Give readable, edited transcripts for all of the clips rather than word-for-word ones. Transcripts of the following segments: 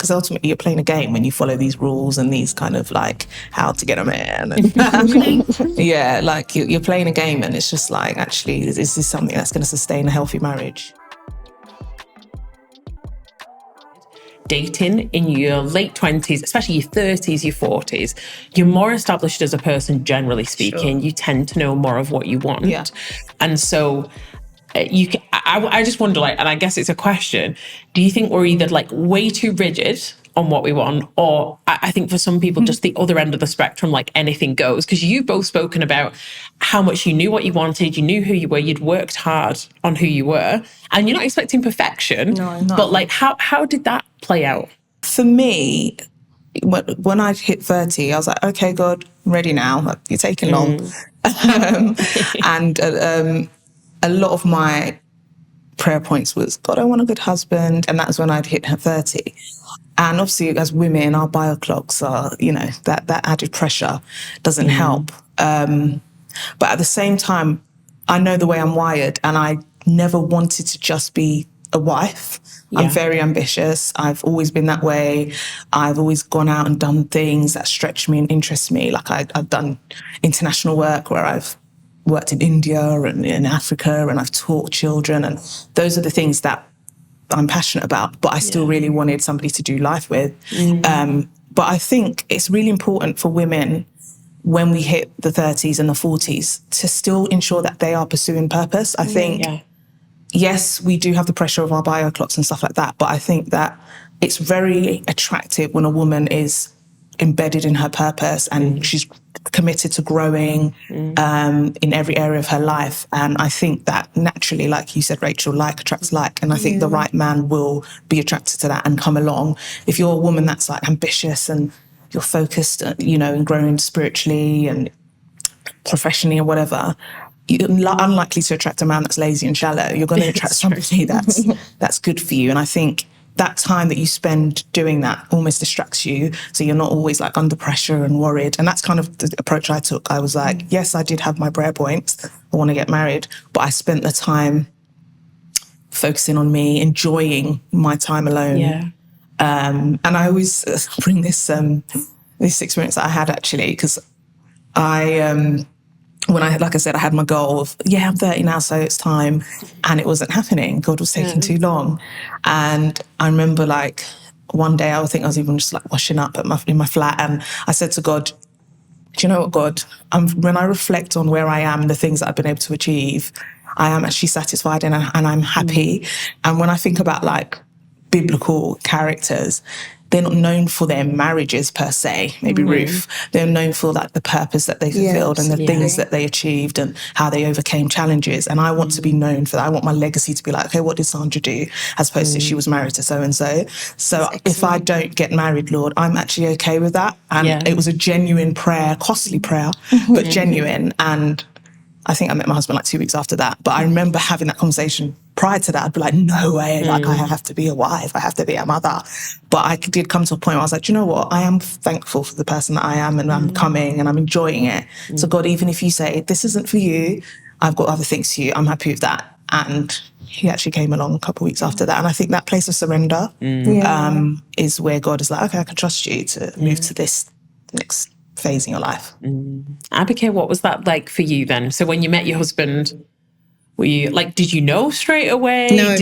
because ultimately you're playing a game when you follow these rules and these kind of like how to get a man. And yeah, like you're playing a game, and it's just like, actually, is this something that's going to sustain a healthy marriage? Dating in your late 20s, especially your 30s, your 40s, you're more established as a person, generally speaking. Sure. You tend to know more of what you want. Yeah. And so I just wonder, like, and I guess it's a question, do you think we're either like way too rigid on what we want, or I think for some people just the other end of the spectrum, like anything goes? Because you've both spoken about how much you knew what you wanted, you knew who you were, you'd worked hard on who you were, and you're not expecting perfection. No. But like, how did that play out? For me, when I hit 30, I was like, okay, God, I'm ready now. You're taking long. And a lot of my prayer points was, God, I want a good husband. And that's when I'd hit 30. And obviously, as women, our bio clocks are, that added pressure doesn't help. But at the same time, I know the way I'm wired, and I never wanted to just be a wife. Yeah. I'm very ambitious. I've always been that way. I've always gone out and done things that stretch me and interest me. Like I've done international work where I've worked in India and in Africa, and I've taught children, and those are the things that I'm passionate about, but I still really wanted somebody to do life with. But I think it's really important for women when we hit the 30s and the 40s to still ensure that they are pursuing purpose. I think, yes, we do have the pressure of our bio clocks and stuff like that, but I think that it's very attractive when a woman is embedded in her purpose and she's committed to growing in every area of her life. And I think that naturally, like you said, Rachel, like attracts like, and I think the right man will be attracted to that and come along. If you're a woman that's like ambitious and you're focused, and growing spiritually and professionally or whatever, you're unlikely to attract a man that's lazy and shallow. You're going to attract somebody that's good for you. And I think that time that you spend doing that almost distracts you, so you're not always like under pressure and worried. And that's kind of the approach I took. I was like, yes, I did have my prayer points, I want to get married, but I spent the time focusing on me, enjoying my time alone. And I always bring this experience that I had, actually, because when I had my goal of, I'm 30 now, so it's time. And it wasn't happening. God was taking too long. And I remember like one day, I think I was even just like washing up in my flat. And I said to God, do you know what, God? When I reflect on where I am, the things that I've been able to achieve, I am actually satisfied and I'm happy. And when I think about like biblical characters, they're not known for their marriages per se, maybe Ruth. They're known for like the purpose that they fulfilled and the things that they achieved and how they overcame challenges. And I want to be known for that. I want my legacy to be like, okay, what did Sandra do? As opposed to she was married to so-and-so. So if I don't get married, Lord, I'm actually okay with that. And it was a genuine prayer, costly prayer, but genuine. And I think I met my husband like 2 weeks after that. But I remember having that conversation prior to that. I'd be like, no way, like I have to be a wife, I have to be a mother. But I did come to a point where I was like, do you know what? I am thankful for the person that I am, and I'm coming and I'm enjoying it. So God, even if you say, this isn't for you, I've got other things for you, I'm happy with that. And he actually came along a couple of weeks after that. And I think that place of surrender is where God is like, okay, I can trust you to move to this next phase in your life. Abiké, what was that like for you then? So when you met your husband, were you like, did you know straight away? No,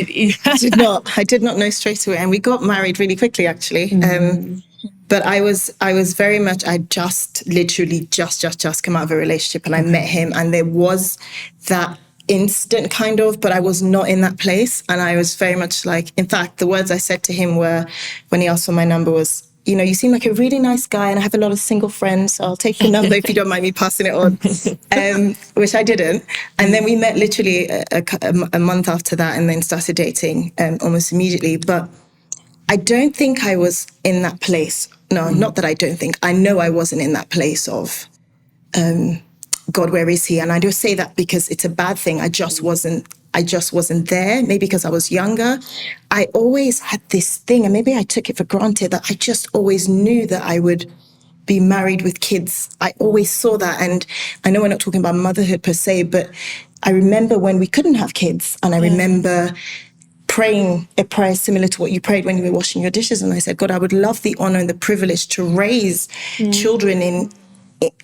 I did not. I did not know straight away. And we got married really quickly, actually. But I was very much, I just literally just come out of a relationship, and I met him, and there was that instant kind of, but I was not in that place. And I was very much like, in fact, the words I said to him were, when he asked for my number, was, you seem like a really nice guy, and I have a lot of single friends, so I'll take your number if you don't mind me passing it on, which I didn't. And then we met literally a month after that, and then started dating almost immediately. But I don't think I was in that place. No, not that I don't think. I know I wasn't in that place of, God, where is he? And I don't say that because it's a bad thing. I just wasn't there, maybe because I was younger. I always had this thing, and maybe I took it for granted, that I just always knew that I would be married with kids. I always saw that. And I know we're not talking about motherhood per se, but I remember when we couldn't have kids, and I remember praying a prayer similar to what you prayed when you were washing your dishes. And I said, God, I would love the honor and the privilege to raise children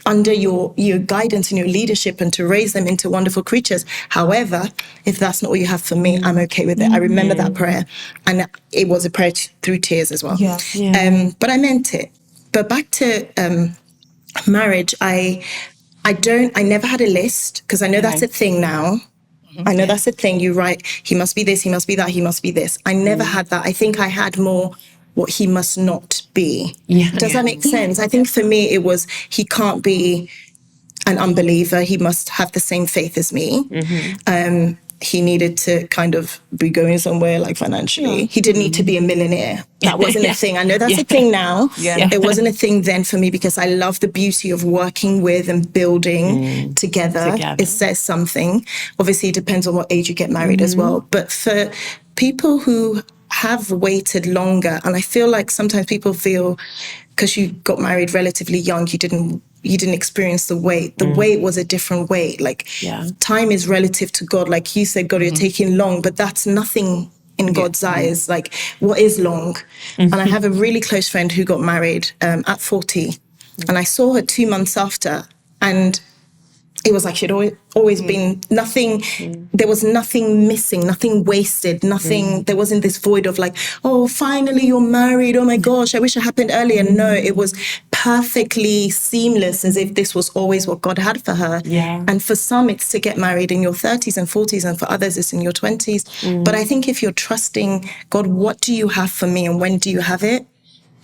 under your guidance and your leadership, and to raise them into wonderful creatures. However, if that's not what you have for me, I'm okay with it. I remember that prayer, and it was a prayer through tears as well. But I meant it. But back to marriage, I never had a list, because I know that's a thing now. I know that's a thing. You write, he must be this, he must be that, he must be this. I never had that. I think I had more what he must not be. Does that make sense? I think for me it was, he can't be an unbeliever. He must have the same faith as me. He needed to kind of be going somewhere, like financially. He didn't need to be a millionaire. That wasn't a thing. I know that's a thing now. It wasn't a thing then for me, because I love the beauty of working with and building together. It says something. Obviously, it depends on what age you get married as well. But for people who have waited longer, and I feel like sometimes people feel because you got married relatively young, you didn't experience the wait. The wait was a different wait. Like time is relative to God. Like you said, God, you're taking long, but that's nothing in God's eyes. Like, what is long? And I have a really close friend who got married at 40, and I saw her 2 months after, and it was like she'd always been nothing. There was nothing missing, nothing wasted, nothing. There wasn't this void of like, oh, finally you're married. Oh my gosh, I wish it happened earlier. No, it was perfectly seamless, as if this was always what God had for her. And for some, it's to get married in your 30s and 40s, and for others, it's in your 20s. But I think if you're trusting God, what do you have for me, and when do you have it?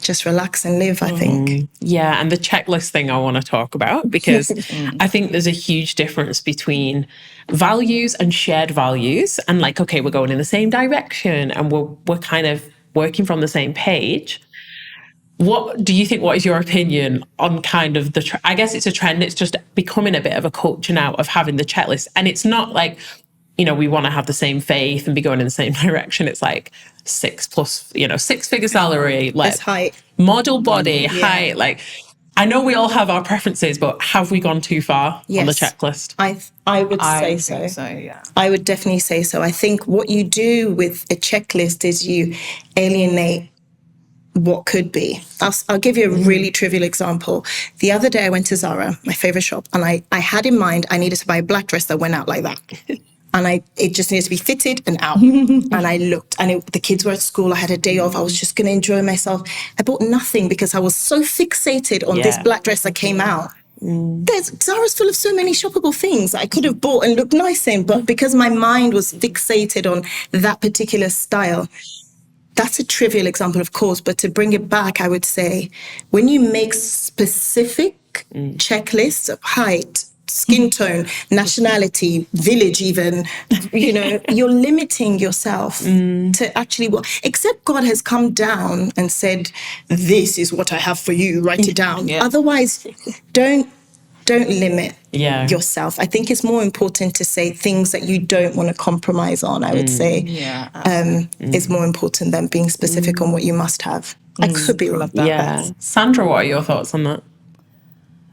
Just relax and live, I think. Yeah, and the checklist thing I want to talk about, because I think there's a huge difference between values and shared values, and like, okay, we're going in the same direction and we're kind of working from the same page. What do you think, what is your opinion on kind of I guess it's a trend, it's just becoming a bit of a culture now of having the checklist, and it's not like, you know, we want to have the same faith and be going in the same direction. It's like 6-figure salary, like height, model body, height. Like, I know we all have our preferences, but have we gone too far on the checklist? I would say so. I would definitely say so. I think what you do with a checklist is you alienate what could be. I'll give you a really trivial example. The other day I went to Zara, my favorite shop, and I had in mind I needed to buy a black dress that went out like that. And it just needed to be fitted and out. And I looked, and the kids were at school. I had a day off. I was just going to enjoy myself. I bought nothing because I was so fixated on this black dress that came out. Zara's full of so many shoppable things I could have bought and looked nice in, but because my mind was fixated on that particular style. That's a trivial example, of course, but to bring it back, I would say, when you make specific checklists of height, skin tone, nationality, village even, you know, you're limiting yourself to actually except God has come down and said, this is what I have for you, write it down. Otherwise, don't limit yourself. I think it's more important to say things that you don't want to compromise on, I would say. Is more important than being specific on what you must have. I could be wrong. Sandra, what are your thoughts on that?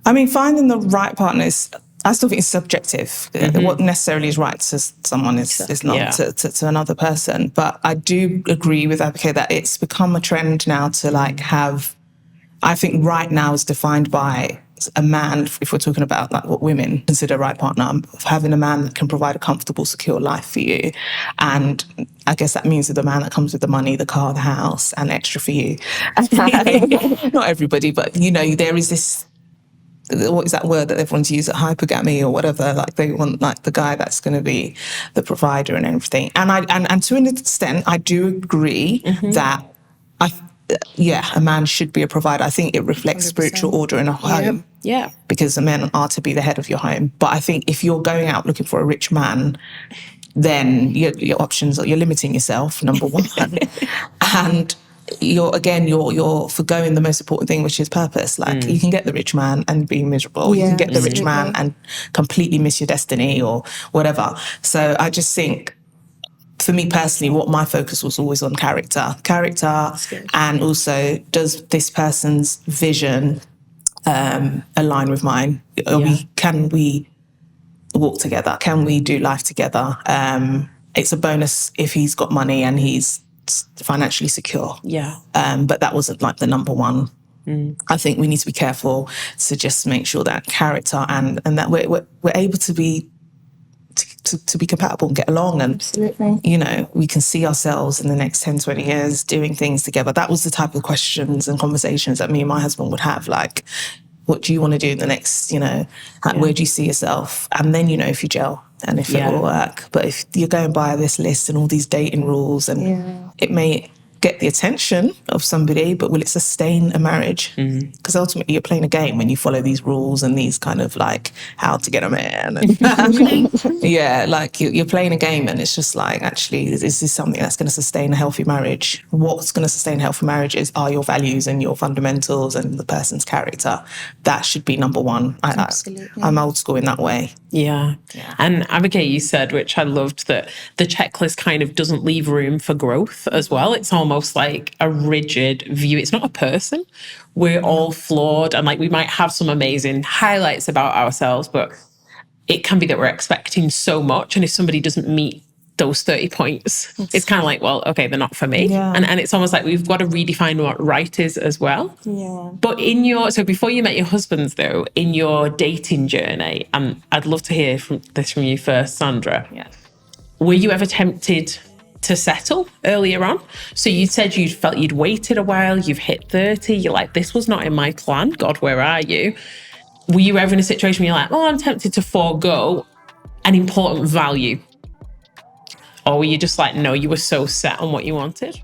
I mean, finding the right partner I still think it's subjective. What necessarily is right to someone is not to another person. But I do agree with Abiké that it's become a trend now to like have, I think right now is defined by a man, if we're talking about like what women consider a right partner, of having a man that can provide a comfortable, secure life for you. And I guess that means that the man that comes with the money, the car, the house, and extra for you. Not everybody, but you know, there is this, what is that word that everyone's used, hypergamy or whatever, like they want like the guy that's going to be the provider and everything. And to an extent, I do agree that a man should be a provider. I think it reflects 100%. Spiritual order in a home. Because the men are to be the head of your home. But I think if you're going out looking for a rich man, then your options are, you're limiting yourself, number one. And you're forgoing the most important thing, which is purpose. Like you can get the rich man and be miserable. You can get the rich man and completely miss your destiny or whatever. So I just think, for me personally, what my focus was always on character, and also does this person's vision align with mine? Can we walk together? Can we do life together? it's a bonus if he's got money and he's financially secure. Yeah. But that wasn't like the number one. I think we need to be careful to just make sure that character and that we're able to be compatible and get along, and Absolutely. you know, we can see ourselves in the next 10, 20 years doing things together. That was the type of questions and conversations that me and my husband would have, like, what do you want to do in the next, you know, where do you see yourself? And then, you know, if you gel and if it will work. But if you're going by this list and all these dating rules, and it may get the attention of somebody, but will it sustain a marriage? Because ultimately you're playing a game when you follow these rules and these kind of like how to get a man. Yeah, like you're playing a game, and it's just like, actually, is this something that's going to sustain a healthy marriage? What's going to sustain a healthy marriage are your values and your fundamentals and the person's character. That should be number one. I'm old school in that way. Yeah. And Abiké, you said, which I loved, that the checklist kind of doesn't leave room for growth as well. It's almost like a rigid view. It's not a person. We're all flawed, and like we might have some amazing highlights about ourselves, but it can be that we're expecting so much. And if somebody doesn't meet those 30 points, it's kind of like, well, okay, they're not for me. Yeah. And it's almost like we've got to redefine what right is as well. Yeah. But so before you met your husbands, though, in your dating journey, I'd love to hear this from you first, Sandra. Yeah. Were you ever tempted to settle earlier on? So you said you felt you'd waited a while, you've hit 30, you're like, this was not in my plan. God, where are you? Were you ever in a situation where you're like, oh, I'm tempted to forego an important value? Or were you just like, no, you were so set on what you wanted?